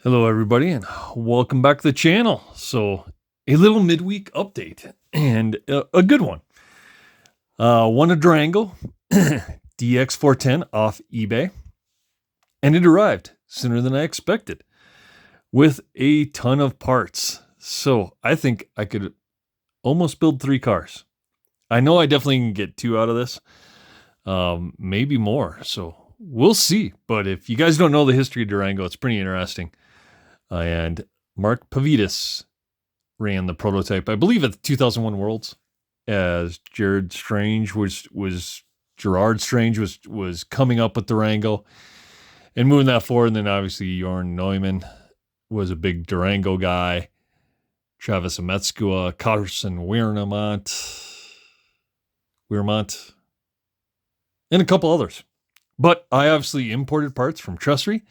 Hello, everybody, and welcome back to the channel. So, a little midweek update, and a good one. Won a Durango DEX410 off eBay, and it arrived sooner than I expected with a ton of parts. So, I think I could almost build 3 cars. I know I definitely can get 2 out of this, maybe more. So, we'll see. But if you guys don't know the history of Durango, it's pretty interesting. And Mark Pavidis ran the prototype, I believe, at the 2001 Worlds, as Gerard Strange was coming up with Durango and moving that forward. And then obviously Jorn Neumann was a big Durango guy. Travis Ametskua, Carson Weirmont, and a couple others. But I obviously imported parts from Trussery.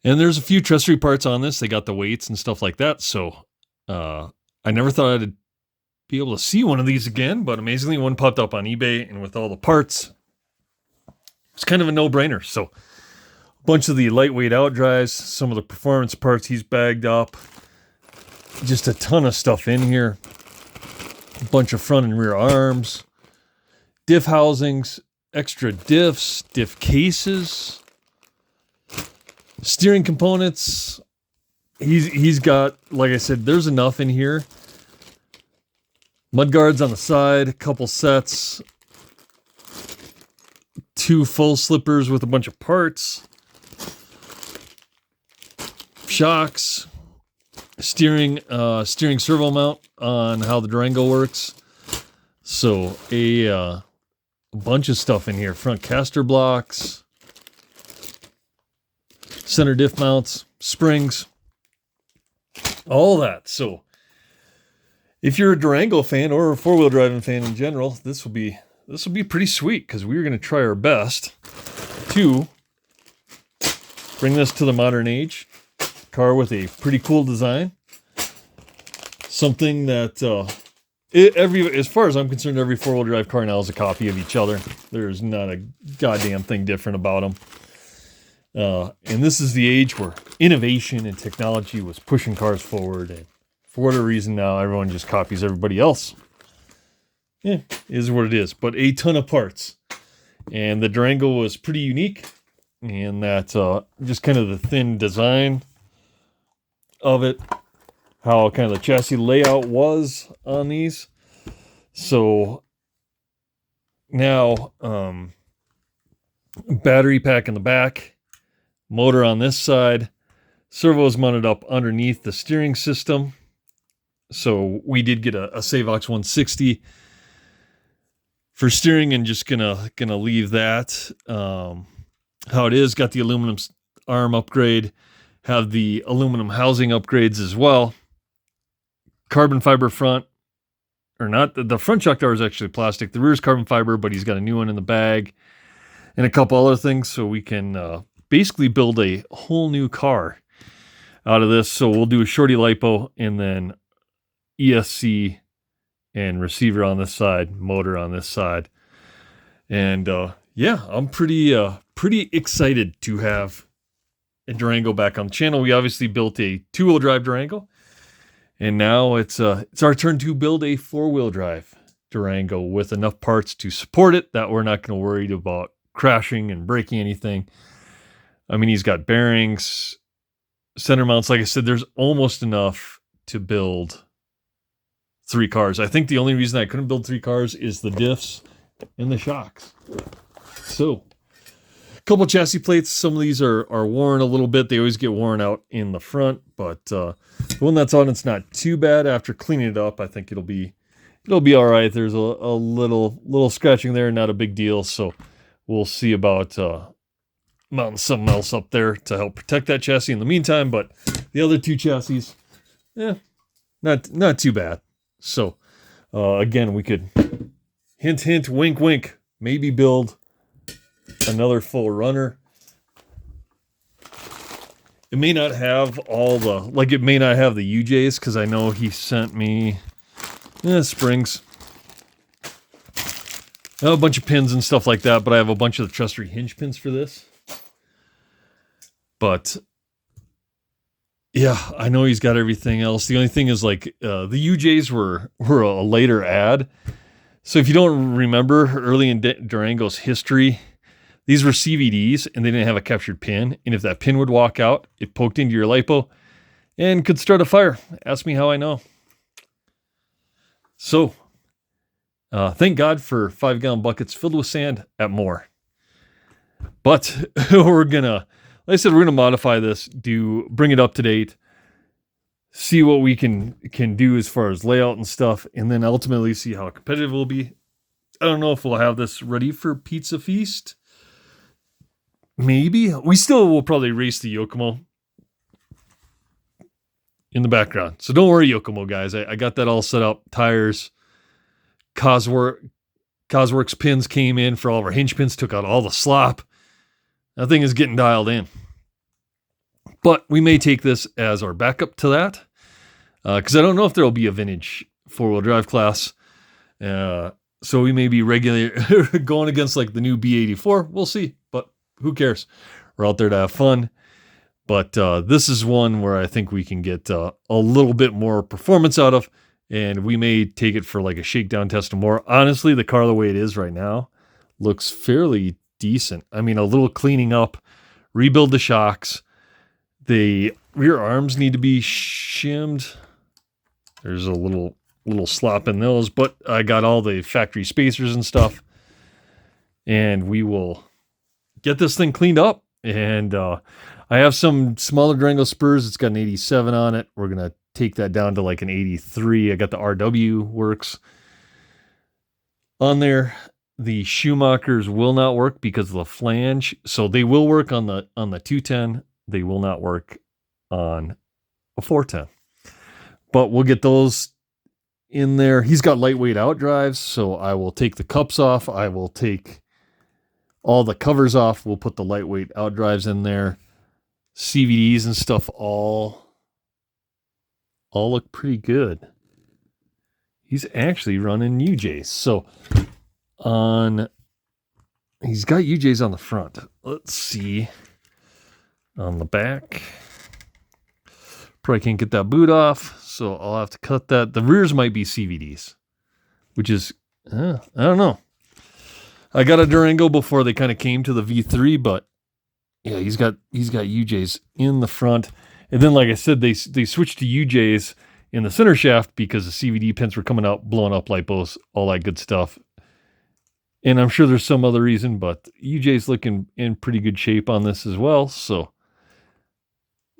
And there's a few Trussery parts on this. They got the weights and stuff like that. So I never thought I'd be able to see one of these again. But amazingly, one popped up on eBay. And with all the parts, it's kind of a no-brainer. So a bunch of the lightweight outdrives, some of the performance parts he's bagged up. Just a ton of stuff in here. A bunch of front and rear arms. Diff housings. Extra diffs. Diff cases. Steering components, he's got, like I said, there's enough in here. Mud guards on the side, a couple sets, 2 full slippers with a bunch of parts, shocks, steering servo mount on how the Durango works. So a bunch of stuff in here, front caster blocks. Center diff mounts, springs, all that. So if you're a Durango fan or a four-wheel driving fan in general, this will be pretty sweet, because we're going to try our best to bring this to the modern age. Car with a pretty cool design. Something that as far as I'm concerned, every four-wheel drive car now is a copy of each other. There's not a goddamn thing different about them. And this is the age where innovation and technology was pushing cars forward, and for whatever reason now everyone just copies everybody else. Yeah, is what it is. But a ton of parts, and the Durango was pretty unique, and that just kind of the thin design of it, how kind of the chassis layout was on these. So now battery pack in the back. Motor on this side. Servos mounted up underneath the steering system. So we did get a Savox 160 for steering, and just gonna leave that how it is. Got the aluminum arm upgrade. Have the aluminum housing upgrades as well. Carbon fiber front. Or not. The front shock tower is actually plastic. The rear is carbon fiber, but he's got a new one in the bag. And a couple other things, so we can basically build a whole new car out of this. So we'll do a shorty lipo, and then ESC and receiver on this side, motor on this side. And yeah, I'm pretty excited to have a Durango back on the channel. We obviously built a 2-wheel drive Durango, and now it's our turn to build a 4-wheel drive Durango with enough parts to support it that we're not going to worry about crashing and breaking anything. I mean, he's got bearings, center mounts. Like I said, there's almost enough to build 3 cars. I think the only reason I couldn't build 3 cars is the diffs and the shocks. So, a couple chassis plates. Some of these are worn a little bit. They always get worn out in the front, but the one that's on, it's not too bad. After cleaning it up, I think it'll be all right. There's a little scratching there, not a big deal. So we'll see about mounting something else up there to help protect that chassis in the meantime. But the other 2 chassis, not too bad. So again, we could hint, wink, wink, maybe build another full runner. It may not have all the, it may not have the UJs, because I know he sent me springs. I have a bunch of pins and stuff like that, but I have a bunch of the Trussery hinge pins for this. But Yeah, I know he's got everything else. The only thing is like the UJs were a later ad. So if you don't remember early in Durango's history, these were CVDs and they didn't have a captured pin. And if that pin would walk out, it poked into your LiPo and could start a fire. Ask me how I know. So thank God for 5-gallon buckets filled with sand at more. But we're gonna, like I said, we're gonna modify this, bring it up to date, see what we can do as far as layout and stuff, and then ultimately see how competitive we'll be. I don't know if we'll have this ready for Pizza Feast. Maybe. We still will probably race the Yokomo in the background. So don't worry, Yokomo guys. I got that all set up. Tires, Cosworks pins came in for all of our hinge pins, took out all the slop. That thing is getting dialed in. But we may take this as our backup to that. Because I don't know if there will be a vintage 4-wheel drive class. So we may be regularly going against like the new B84. We'll see. But who cares? We're out there to have fun. But this is one where I think we can get a little bit more performance out of. And we may take it for like a shakedown test or more. Honestly, the car the way it is right now looks fairly decent. I mean, a little cleaning up, rebuild the shocks. The rear arms need to be shimmed. There's a little slop in those, but I got all the factory spacers and stuff. And we will get this thing cleaned up. And I have some smaller Durango spurs. It's got an 87 on it. We're going to take that down to like an 83. I got the RW works on there. The Schumachers will not work because of the flange. So they will work on the 210. They will not work on a 410. But we'll get those in there. He's got lightweight outdrives, so I will take the cups off. I will take all the covers off. We'll put the lightweight outdrives in there. CVDs and stuff all look pretty good. He's actually running UJs. So he's got UJs on the front. Let's see. On the back. Probably can't get that boot off, so I'll have to cut that. The rears might be CVDs, which is, I don't know. I got a Durango before they kind of came to the V3, but yeah, he's got UJs in the front. And then, like I said, they switched to UJs in the center shaft because the CVD pins were coming out, blowing up LiPos, all that good stuff. And I'm sure there's some other reason, but UJ's looking in pretty good shape on this as well. So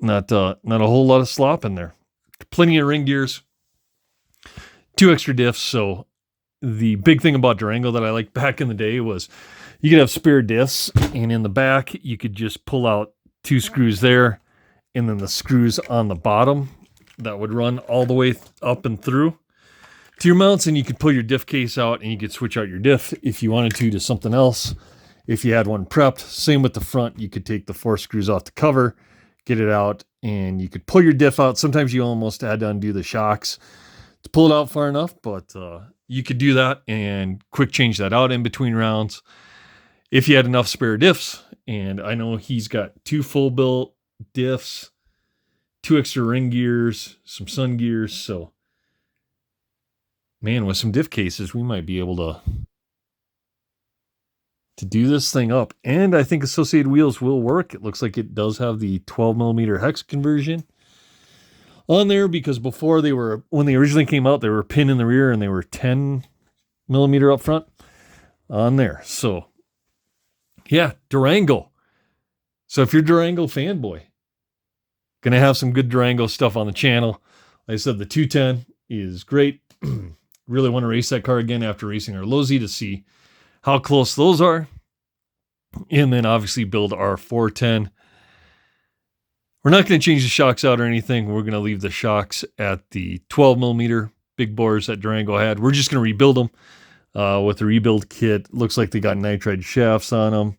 not a whole lot of slop in there. Plenty of ring gears, 2 extra diffs. So the big thing about Durango that I liked back in the day was you could have spare diffs, and in the back you could just pull out 2 screws there, and then the screws on the bottom that would run all the way up and through to your mounts, and you could pull your diff case out and you could switch out your diff if you wanted to something else. If you had one prepped, same with the front, you could take the 4 screws off the cover, get it out, and you could pull your diff out. Sometimes you almost had to undo the shocks to pull it out far enough, but you could do that and quick change that out in between rounds if you had enough spare diffs. And I know he's got 2 full built diffs, 2 extra ring gears, some sun gears. So man, with some diff cases, we might be able to do this thing up. And I think Associated Wheels will work. It looks like it does have the 12 millimeter hex conversion on there, because before when they originally came out, they were pin in the rear and they were 10 millimeter up front on there. So yeah, Durango. So if you're Durango fanboy, gonna have some good Durango stuff on the channel. Like I said, the 210 is great. Really want to race that car again after racing our Lozi to see how close those are. And then obviously build our 410. We're not going to change the shocks out or anything. We're going to leave the shocks at the 12 millimeter big bores that Durango had. We're just going to rebuild them with the rebuild kit. Looks like they got nitride shafts on them.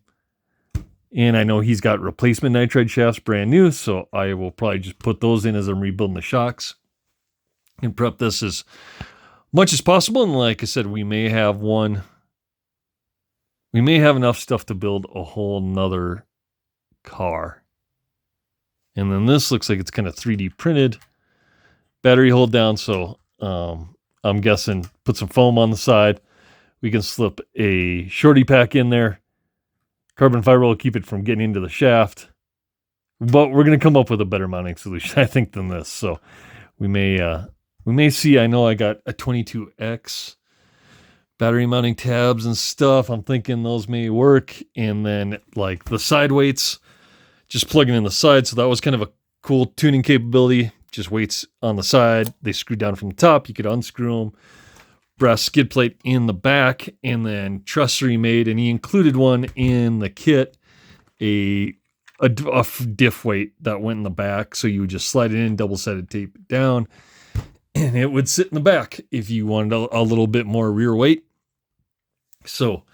And I know he's got replacement nitride shafts brand new, so I will probably just put those in as I'm rebuilding the shocks and prep this as much as possible. And like I said, we may have enough stuff to build a whole nother car. And then this looks like it's kind of 3D printed. Battery hold down, so I'm guessing put some foam on the side. We can slip a shorty pack in there. Carbon fiber will keep it from getting into the shaft. But we're going to come up with a better mounting solution, I think, than this. So we may see. I know I got a 22X battery mounting tabs and stuff. I'm thinking those may work. And then like the side weights, just plugging in the side. So that was kind of a cool tuning capability. Just weights on the side. They screw down from the top. You could unscrew them. Brass skid plate in the back, and then trussery made. And he included one in the kit, a diff weight that went in the back. So you would just slide it in, double-sided tape it down, and it would sit in the back if you wanted a little bit more rear weight. So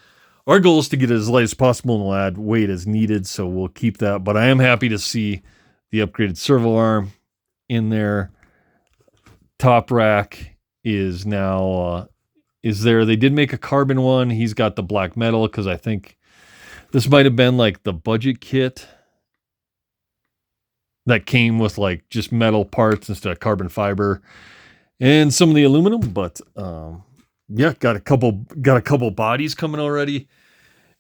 our goal is to get it as light as possible, and we'll add weight as needed. So we'll keep that. But I am happy to see the upgraded servo arm in there. Top rack is now is there. They did make a carbon one. He's got the black metal because I think this might have been like the budget kit that came with like just metal parts instead of carbon fiber and some of the aluminum. But yeah, got a couple bodies coming already,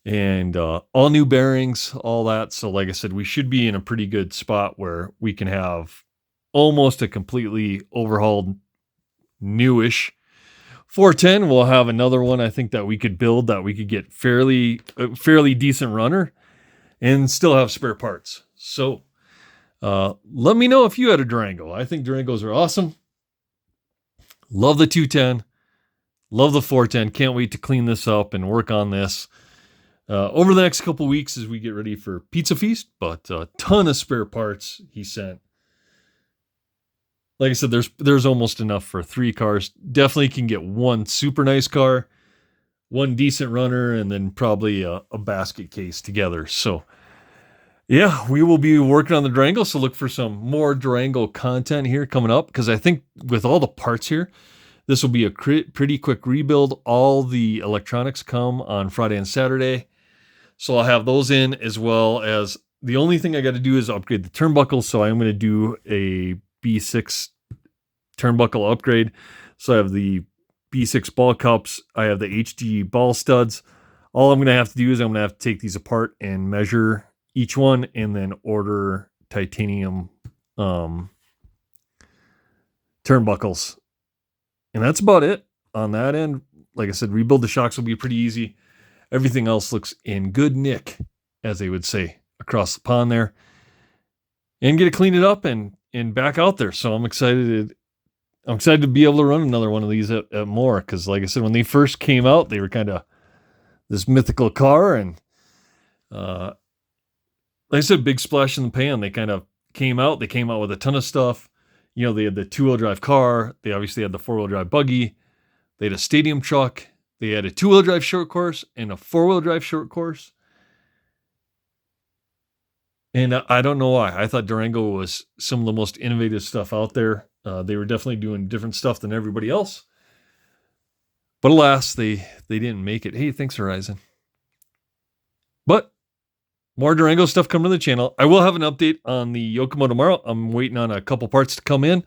and all new bearings, all that. So like I said, we should be in a pretty good spot where we can have almost a completely overhauled newish 410. We'll have another one I think that we could build that we could get fairly decent runner and still have spare parts. So let me know if you had a Durango. I think Durangos are awesome. Love the 210. Love the 410. Can't wait to clean this up and work on this over the next couple weeks as we get ready for Pizza Feast. But a ton of spare parts he sent. Like I said, there's almost enough for 3 cars. Definitely can get one super nice car, one decent runner, and then probably a basket case together. So yeah, we will be working on the Durango. So look for some more Durango content here coming up, because I think with all the parts here, this will be a pretty quick rebuild. All the electronics come on Friday and Saturday. So I'll have those in, as well as the only thing I got to do is upgrade the turnbuckles. So I'm going to do a B6 turnbuckle upgrade. So I have the B6 ball cups. I have the HD ball studs. All I'm going to have to do is I'm going to have to take these apart and measure each one, and then order titanium turnbuckles. And that's about it on that end. Like I said, rebuild the shocks will be pretty easy. Everything else looks in good nick, as they would say, across the pond there. And get it cleaned up and back out there. So I'm excited to be able to run another one of these at more, because like I said, when they first came out, they were kind of this mythical car, and like I said, big splash in the pan. They kind of came out. They came out with a ton of stuff. You know, they had the 2-wheel drive car. They obviously had the 4-wheel drive buggy. They had a stadium truck. They had a 2-wheel drive short course and a 4-wheel drive short course. And I don't know why. I thought Durango was some of the most innovative stuff out there. They were definitely doing different stuff than everybody else. But alas, they didn't make it. Hey, thanks, Horizon. But more Durango stuff coming to the channel. I will have an update on the Yokomo tomorrow. I'm waiting on a couple parts to come in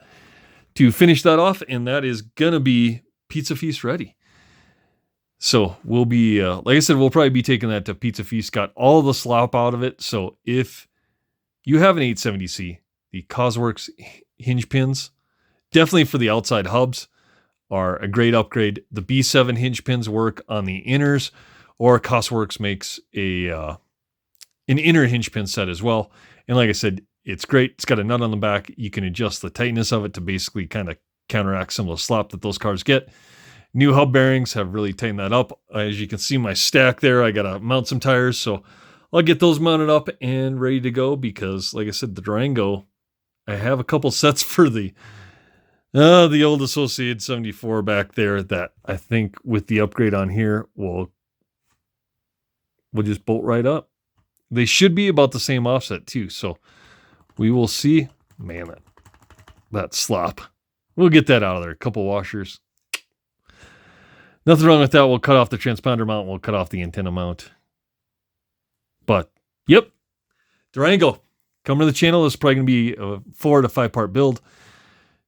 to finish that off, and that is going to be Pizza Feast ready. So we'll be, like I said, we'll probably be taking that to Pizza Feast. Got all the slop out of it. So if you have an 870C, the Cosworks hinge pins, definitely for the outside hubs, are a great upgrade. The B7 hinge pins work on the inners, or Cosworks makes an inner hinge pin set as well. And like I said, it's great. It's got a nut on the back. You can adjust the tightness of it to basically kind of counteract some of the slop that those cars get. New hub bearings have really tightened that up. As you can see my stack there, I got to mount some tires. So I'll get those mounted up and ready to go, because like I said, the Durango, I have a couple sets for the old Associated 74 back there that I think with the upgrade on here will just bolt right up. They should be about the same offset too. So we will see. Man, that slop. We'll get that out of there. A couple washers. Nothing wrong with that. We'll cut off the transponder mount. We'll cut off the antenna mount. But, yep. Durango. Come to the channel. This is probably going to be a 4 to 5 part build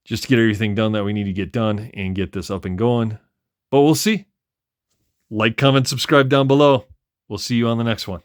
just to get everything done that we need to get done and get this up and going. But we'll see. Like, comment, subscribe down below. We'll see you on the next one.